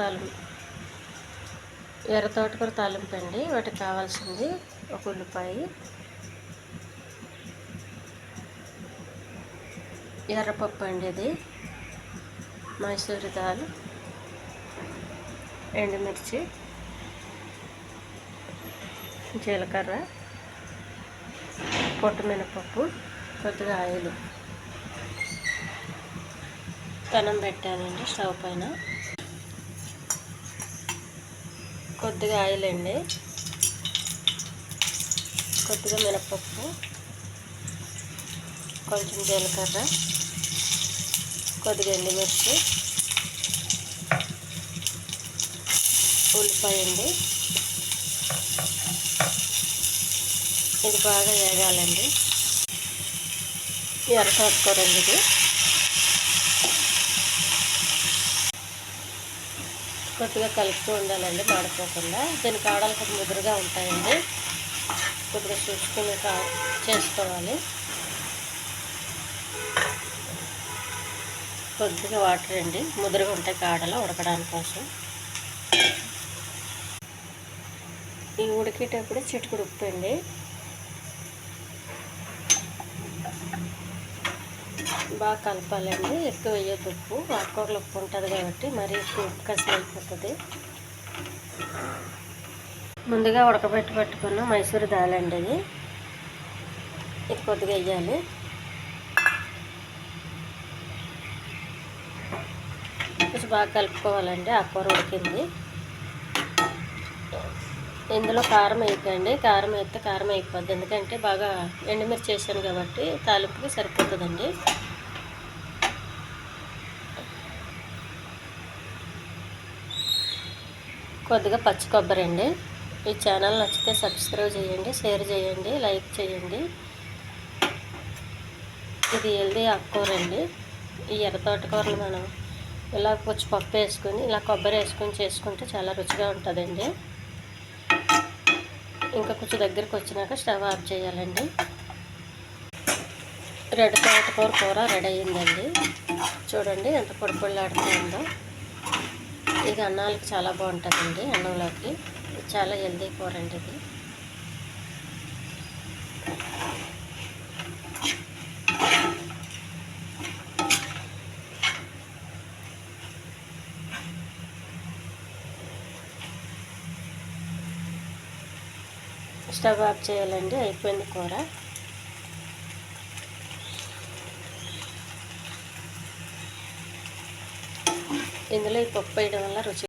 తాలింపు ఎర్ర తోటకూర తాలింపు అండి. వాటికి కావాల్సింది ఒక ఉల్లిపాయ, ఎర్రపప్పు అండి, ఇది మైసూర్ దాల్, ఎండుమిర్చి, జీలకర్ర, పొట్టు మినపప్పు, కొద్దిగా ఆయిల్. పెనం పెట్టానండి స్టవ్ పైన. కొద్దిగా ఆయిల్ అండి, కొద్దిగా మినపప్పు, కొంచెం జీలకర్ర, కొద్దిగా ఎండుమిర్చి, ఉల్లిపాయ అండి. ఇది బాగా వేగాలండి. ఎర్ర తోటకూర అండి, ఇది కొద్దిగా కలుపుతూ ఉండాలండి, మాడిపోకుండా. దీని కాడలు కొద్దిగా ముదురుగా ఉంటాయండి, కొద్దిగా చూసుకుని చేసుకోవాలి. కొద్దిగా వాటర్ అండి, ముదురుగా ఉంటాయి కాడలు ఉడకడానికి కోసం. ఈ ఉడికేటప్పుడు చిటికెడు ఉప్పు అండి. బాగా కలపాలండి, ఎక్కువ వేయద్దు ఉప్పు. ఆకుకూరలో ఉప్పు ఉంటుంది కాబట్టి మరీ ఎక్కువ ఉప్పు కసి అయిపోతుంది. ముందుగా ఉడకబెట్టి పెట్టుకున్న మైసూర్ దాల్ అండి, ఇది కొద్దిగా వేయాలి. కొంచెం బాగా కలుపుకోవాలండి. ఆకుకూర ఉడికింది. ఇందులో కారం వేయకండి, కారం వేస్తే కారం అయిపోద్ది. ఎందుకంటే బాగా ఎండుమిర్చి వేసాను కాబట్టి తాలింపుకి సరిపోతుందండి. కొద్దిగా పచ్చి కొబ్బరి అండి. ఈ ఛానల్ నచ్చితే సబ్స్క్రైబ్ చేయండి, షేర్ చేయండి, లైక్ చేయండి. ఇది హెల్దీ ఆకుకూర అండి. ఈ ఎర్ర తోటకూరలు మనం ఇలా కొంచెం పప్పు వేసుకొని ఇలా కొబ్బరి వేసుకొని చేసుకుంటే చాలా రుచిగా ఉంటుందండి. ఇంకా కొంచెం దగ్గరికి వచ్చినాక స్టవ్ ఆఫ్ చేయాలండి. రెడ్ తోటకూర కూర రెడీ అయ్యిందండి. చూడండి ఎంత పొడి పొడిలాడుతుందో. ఇది అన్నాలకి చాలా బాగుంటుందండి, అన్నంలోకి. చాలా హెల్దీ కూర అండి ఇది. స్టవ్ ఆఫ్ చేయాలండి, అయిపోయింది కూర. ఇందులో ఈ పప్పు వేయడం వల్ల రుచి